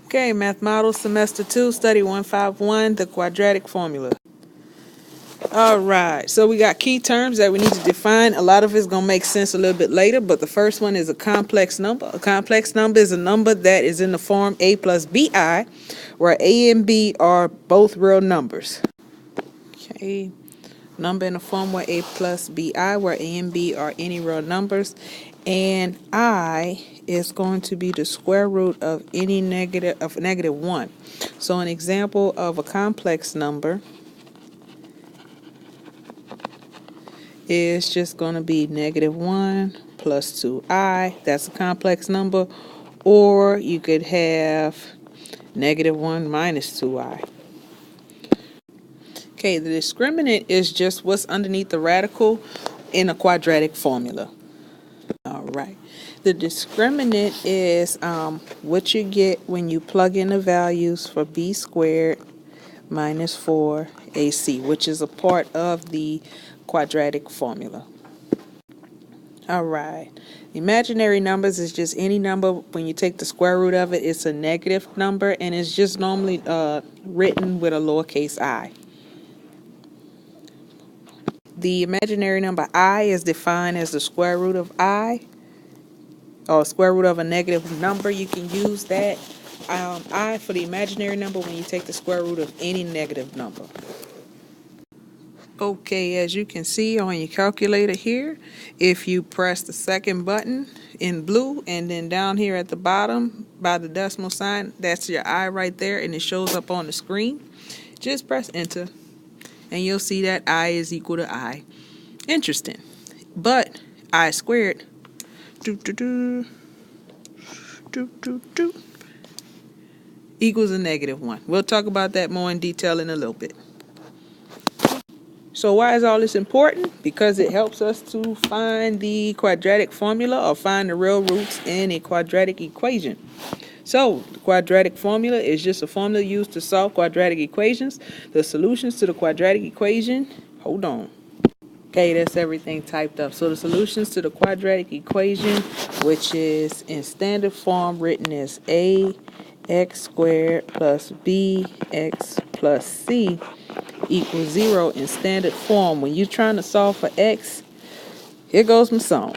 Okay, Math Model Semester 2, Study 151, the quadratic formula. All right, so we got key terms that we need to define. A lot of it's going to make sense a little bit later, but the first one is a complex number. A complex number is a number that is in the form a plus bi, where a and b are both real numbers. Okay, number in the form where a plus bi, where a and b are any real numbers, and I is going to be the square root of any negative 1. So an example of a complex number is just going to be -1 plus 2i. That's a complex number. Or you could have -1 minus 2i. Okay, the discriminant is just what's underneath the radical in a quadratic formula. All right. The discriminant is what you get when you plug in the values for b squared minus 4ac, which is a part of the quadratic formula. All right. Imaginary numbers is just any number. When you take the square root of it, it's a negative number, and it's just normally written with a lowercase I. The imaginary number I is defined as the square root of I, or square root of a negative number. You can use that I for the imaginary number when you take the square root of any negative number. Okay, as you can see on your calculator here, if you press the second button in blue and then down here at the bottom by the decimal sign, that's your I right there, and it shows up on the screen. Just press enter and you'll see that I is equal to I. Interesting. But I squared equals a -1. We'll talk about that more in detail in a little bit. So why is all this important? Because it helps us to find the quadratic formula or find the real roots in a quadratic equation. So the quadratic formula is just a formula used to solve quadratic equations. The solutions to the quadratic equation, hold on. Okay, that's everything typed up. So the solutions to the quadratic equation, which is in standard form written as ax squared plus bx plus c equals 0 in standard form. When you're trying to solve for x, here goes my song.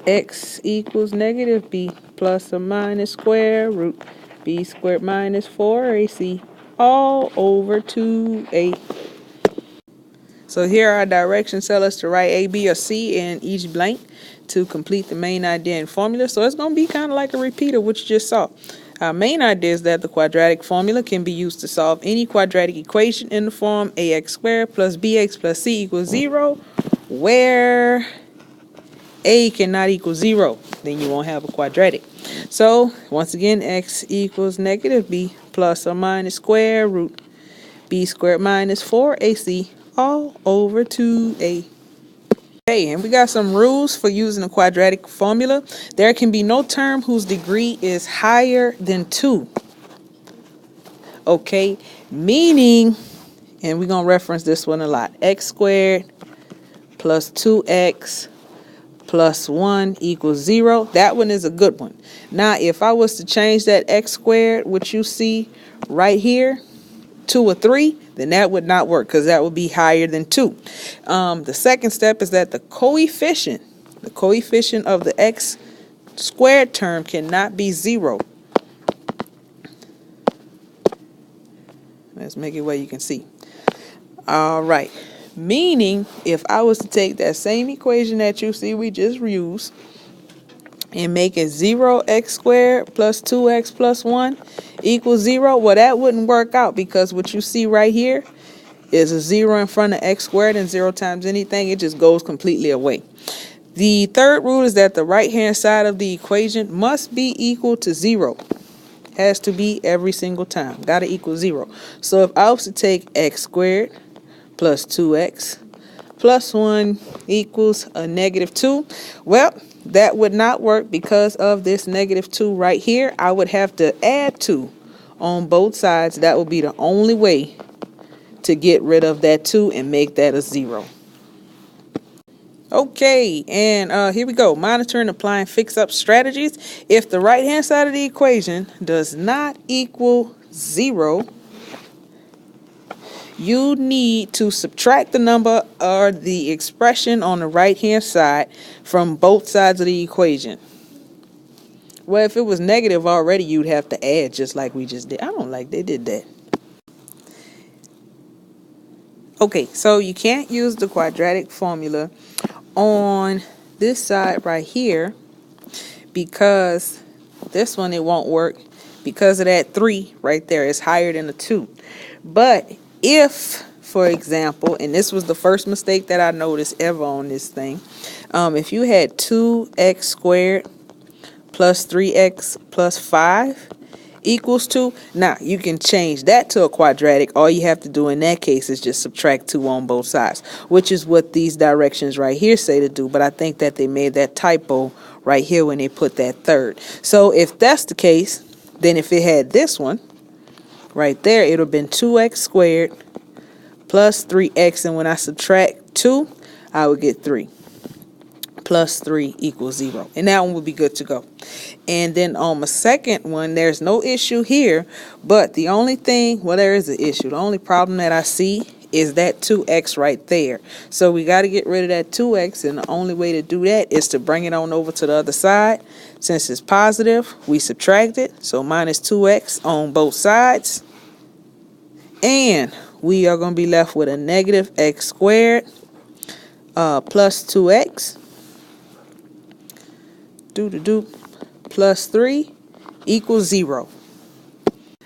X equals -b plus or minus square root b squared minus 4ac all over 2a. So here our directions tell us to write A, B, or C in each blank to complete the main idea and formula. So it's going to be kind of like a repeat of what you just saw. Our main idea is that the quadratic formula can be used to solve any quadratic equation in the form ax squared plus bx plus c equals 0, where a cannot equal 0. Then you won't have a quadratic. So once again, x equals -b plus or minus square root b squared minus 4ac all over 2a. Okay, and we got some rules for using a quadratic formula. There can be no term whose degree is higher than 2. Okay, meaning, and we're going to reference this one a lot, x squared plus 2x plus 1 equals 0. That one is a good one. Now, if I was to change that x squared, which you see right here, 2 or 3, then that would not work because that would be higher than 2. The second step is that the coefficient of the x squared term cannot be 0. Let's make it where you can see. All right. Meaning, if I was to take that same equation that you see we just used and make it 0x squared plus 2x plus 1 equals 0, well, that wouldn't work out because what you see right here is a 0 in front of x squared, and 0 times anything, it just goes completely away. The third rule is that the right-hand side of the equation must be equal to 0. Has to be every single time. Got to equal 0. So if I was to take x squared plus 2x plus 1 equals a -2, well, that would not work because of this -2 right here. I would have to add 2 on both sides. That would be the only way to get rid of that 2 and make that a 0. Okay, and here we go. Monitoring, applying fix-up strategies. If the right-hand side of the equation does not equal 0, you need to subtract the number or the expression on the right-hand side from both sides of the equation. Well, if it was negative already, you'd have to add just like we just did. I don't like they did that. Okay, so you can't use the quadratic formula on this side right here because this one it won't work because of that 3 right there is higher than a 2. But if, for example, and this was the first mistake that I noticed ever on this thing, if you had 2x squared plus 3x plus 5 equals 2. Now, you can change that to a quadratic. All you have to do in that case is just subtract 2 on both sides, which is what these directions right here say to do. But I think that they made that typo right here when they put that third. So if that's the case, then if it had this one right there, it would have been 2x squared plus 3x. And when I subtract 2, I would get 3. Plus 3 equals 0. And that one would be good to go. And then on the second one, there's no issue here. But the only thing, well, there is an issue. The only problem that I see is that 2x right there. So we got to get rid of that 2x. And the only way to do that is to bring it on over to the other side. Since it's positive, we subtract it. So minus 2x on both sides. And we are going to be left with a negative x squared plus 2x. Plus 3 equals 0.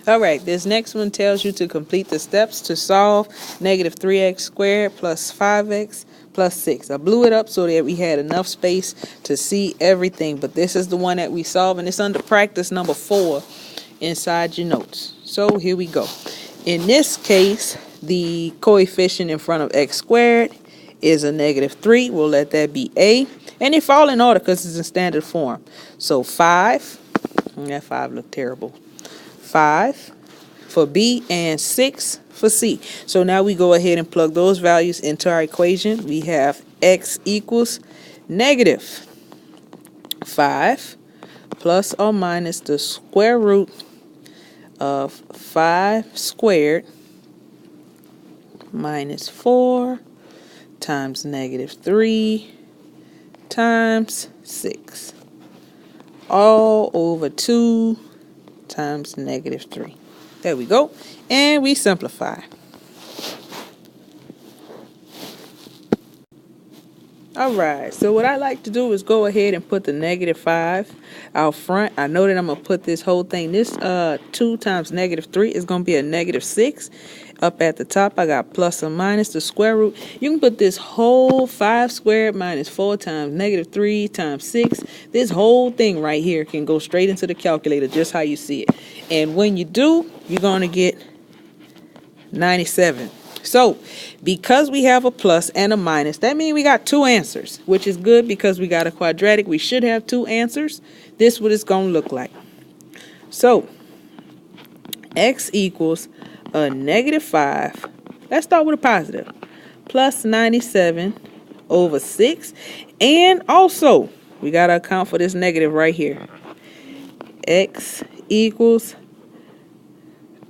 Alright, this next one tells you to complete the steps to solve negative 3x squared plus 5x plus 6. I blew it up so that we had enough space to see everything, but this is the one that we solve, and it's under practice number 4 inside your notes. So here we go. In this case, the coefficient in front of x squared is a negative 3. We'll let that be a. And they fall in order because it's in standard form. So 5, that 5 looked terrible. 5 for B and 6 for C. So now we go ahead and plug those values into our equation. We have x equals negative 5 plus or minus the square root of 5 squared minus 4 times negative 3 times 6 all over 2 times negative 3. There we go. And we simplify. Alright, so what I like to do is go ahead and put the negative 5 out front. I know that I'm going to put this whole thing. This 2 times negative 3 is going to be a negative 6. Up at the top, I got plus or minus the square root. You can put this whole 5 squared minus 4 times negative 3 times 6. This whole thing right here can go straight into the calculator just how you see it. And when you do, you're going to get 97. So, because we have a plus and a minus, that means we got 2 answers, which is good because we got a quadratic. We should have 2 answers. This is what it's going to look like. So, x equals a negative 5. Let's start with a positive. Plus 97 over 6. And also, we got to account for this negative right here. X equals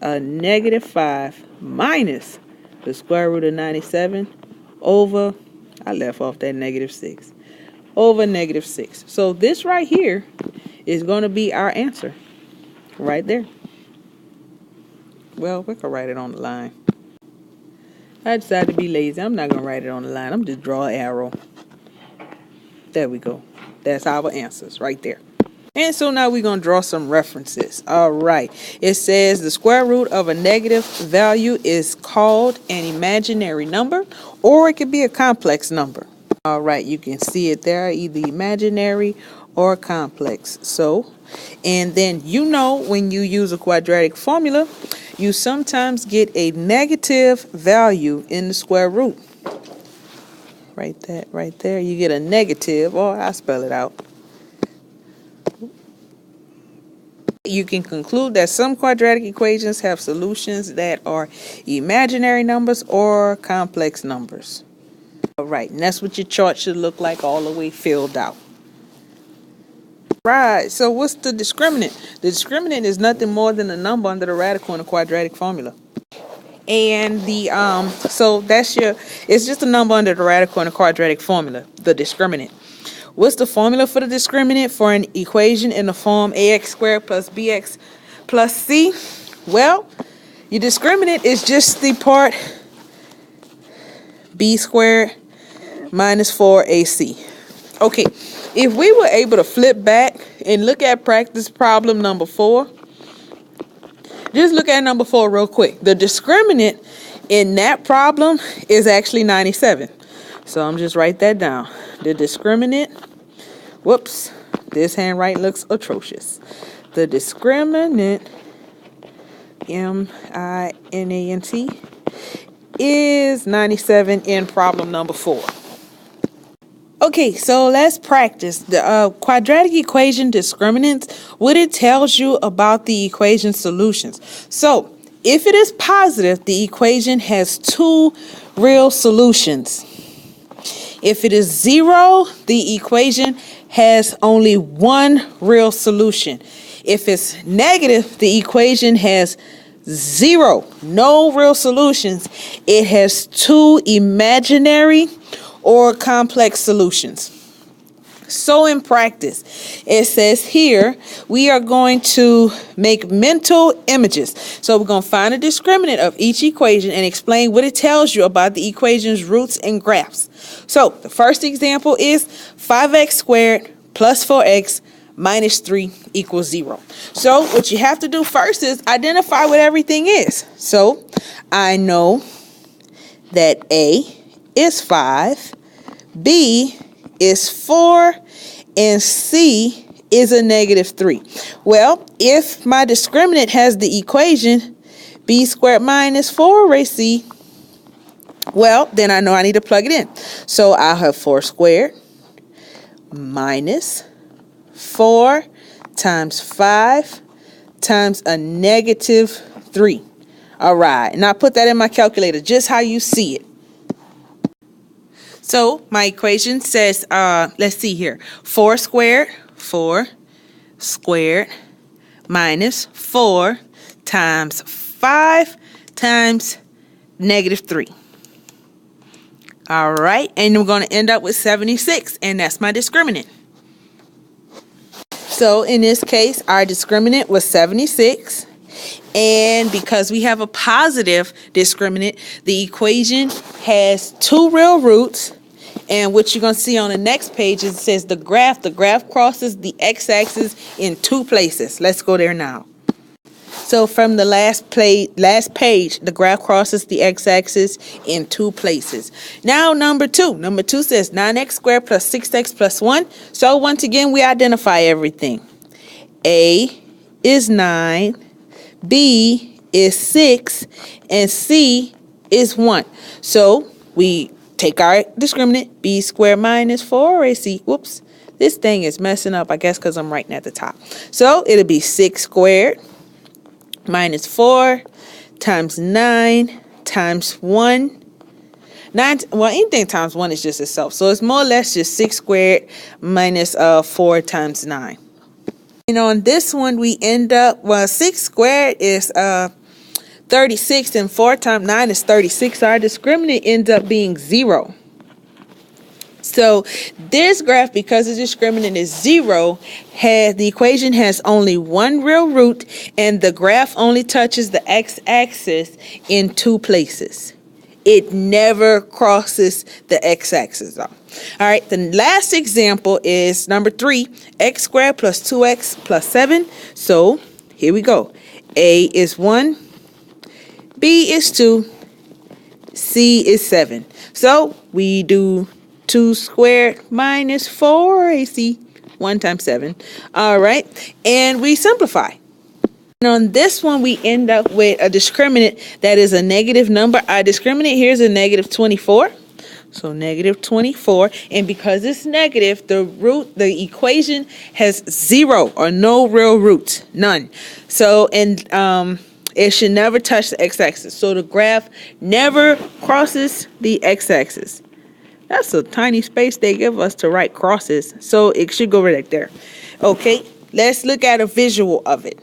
a negative 5 minus the square root of 97 over, I left off that negative 6, over negative 6. So this right here is going to be our answer right there. Well, we can write it on the line. I decided to be lazy. I'm not going to write it on the line. I'm just draw an arrow. There we go. That's our answers right there. And so now we're going to draw some references. All right. It says the square root of a negative value is called an imaginary number, or it could be a complex number. All right. You can see it there, either imaginary or complex. So, and then you know when you use a quadratic formula, you sometimes get a negative value in the square root. Right there. You get a negative, or I'll spell it out. You can conclude that some quadratic equations have solutions that are imaginary numbers or complex numbers. All right, and that's what your chart should look like, all the way filled out. Right, so what's the discriminant? The discriminant is nothing more than a number under the radical in a quadratic formula. And so it's just a number under the radical in a quadratic formula, the discriminant. What's the formula for the discriminant for an equation in the form ax squared plus bx plus c? Well, your discriminant is just the part b squared minus 4ac. Okay, if we were able to flip back and look at practice problem number 4, just look at number 4 real quick. The discriminant in that problem is actually 97. So I'm just write that down. The discriminant, whoops, this handwriting looks atrocious. The discriminant, M-I-N-A-N-T, is 97 in problem number 4. Okay, so let's practice the quadratic equation discriminants, what it tells you about the equation solutions. So if it is positive, the equation has 2 real solutions. If it is 0, the equation has only 1 real solution. If it's negative, the equation has 0, no real solutions. It has 2 imaginary or complex solutions. So in practice, it says here, we are going to make mental images. So we're going to find a discriminant of each equation and explain what it tells you about the equation's roots and graphs. So the first example is 5x squared plus 4x minus 3 equals 0. So what you have to do first is identify what everything is. So I know that A is 5, B is 4, and C is a negative 3. Well, if my discriminant has the equation b squared minus 4ac, well, then I know I need to plug it in. So I'll have 4 squared minus 4 times 5 times a negative 3. All right, and I put that in my calculator just how you see it. So my equation says, let's see here, 4 squared minus 4 times 5 times negative 3. All right, and we're going to end up with 76, and that's my discriminant. So in this case, our discriminant was 76. And because we have a positive discriminant, the equation has 2 real roots. And what you're going to see on the next page is it says the graph crosses the x-axis in 2 places. Let's go there now. So from the last page, the graph crosses the x-axis in 2 places. Now number 2. Number 2 says 9x squared plus 6x plus 1. So once again, we identify everything. A is 9. B is 6, and C is 1. So we take our discriminant, b squared minus 4ac. Whoops, this thing is messing up, I guess because I'm writing at the top. So it'll be 6 squared minus 4 times 9 times 1. Well, anything times 1 is just itself. So it's more or less just 6 squared minus 4 times 9. And on this one, we end up, 6 squared is 36, and 4 times 9 is 36. So our discriminant ends up being 0. So this graph, because the discriminant is 0, the equation has only 1 real root, and the graph only touches the x-axis in 2 places. It never crosses the x-axis though. All right, the last example is number 3, x squared plus 2x plus 7. So here we go. A is 1, B is 2, C is 7. So we do 2 squared minus 4ac, 1 times 7. All right, and we simplify. And on this one, we end up with a discriminant that is a negative number. Our discriminant here is a negative 24. So negative 24. And because it's negative, the equation has 0 or no real roots, none. So, and it should never touch the x-axis. So the graph never crosses the x-axis. That's a tiny space they give us to write crosses. So it should go right there. Okay, let's look at a visual of it.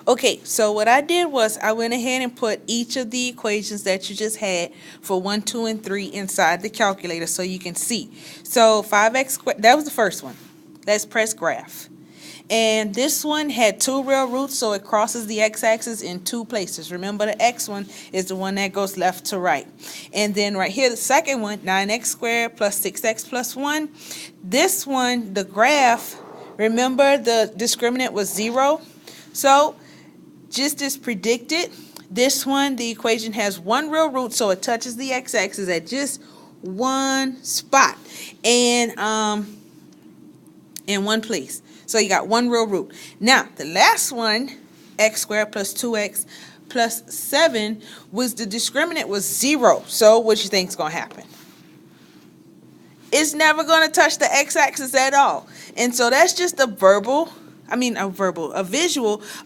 Okay, so what I did was I went ahead and put each of the equations that you just had for 1, 2, and 3 inside the calculator so you can see. So 5x squared, that was the first one. Let's press graph. And this one had 2 real roots, so it crosses the x-axis in 2 places. Remember, the x one is the one that goes left to right. And then right here, the second one, 9x squared plus 6x plus 1. This one, the graph, remember the discriminant was 0. So just as predicted, this one, the equation has 1 real root, so it touches the x-axis at just one spot and in one place. So you got 1 real root. Now, the last one, x squared plus 2x plus 7, was the discriminant was 0. So what you think is going to happen? It's never going to touch the x-axis at all. And so that's just a visual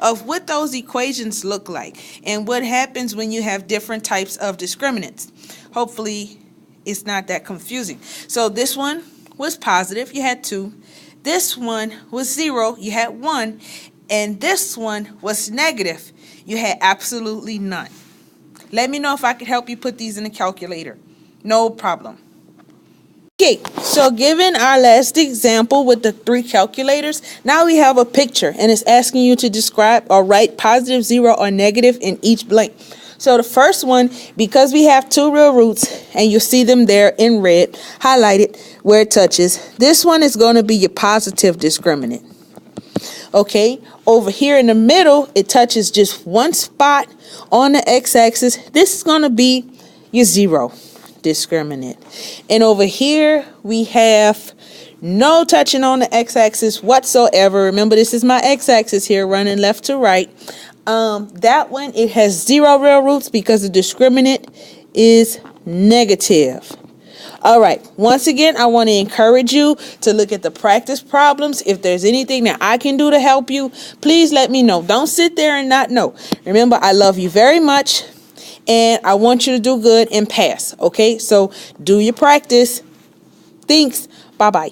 of what those equations look like and what happens when you have different types of discriminants. Hopefully, it's not that confusing. So this one was positive, you had 2. This one was 0, you had 1. And this one was negative, you had absolutely none. Let me know if I could help you put these in the calculator. No problem. Okay, so given our last example with the 3 calculators, now we have a picture and it's asking you to describe or write positive, 0, or negative in each blank. So the first one, because we have 2 real roots and you see them there in red, highlighted where it touches, this one is going to be your positive discriminant. Okay, over here in the middle, it touches just one spot on the x-axis. This is going to be your 0 discriminant. And over here, we have no touching on the x-axis whatsoever. Remember, this is my x-axis here running left to right. That one, it has 0 real roots because the discriminant is negative. All right, once again, I want to encourage you to look at the practice problems. If there's anything that I can do to help you, please let me know. Don't sit there and not know. Remember, I love you very much, and I want you to do good and pass, okay? So do your practice. Thanks. Bye-bye.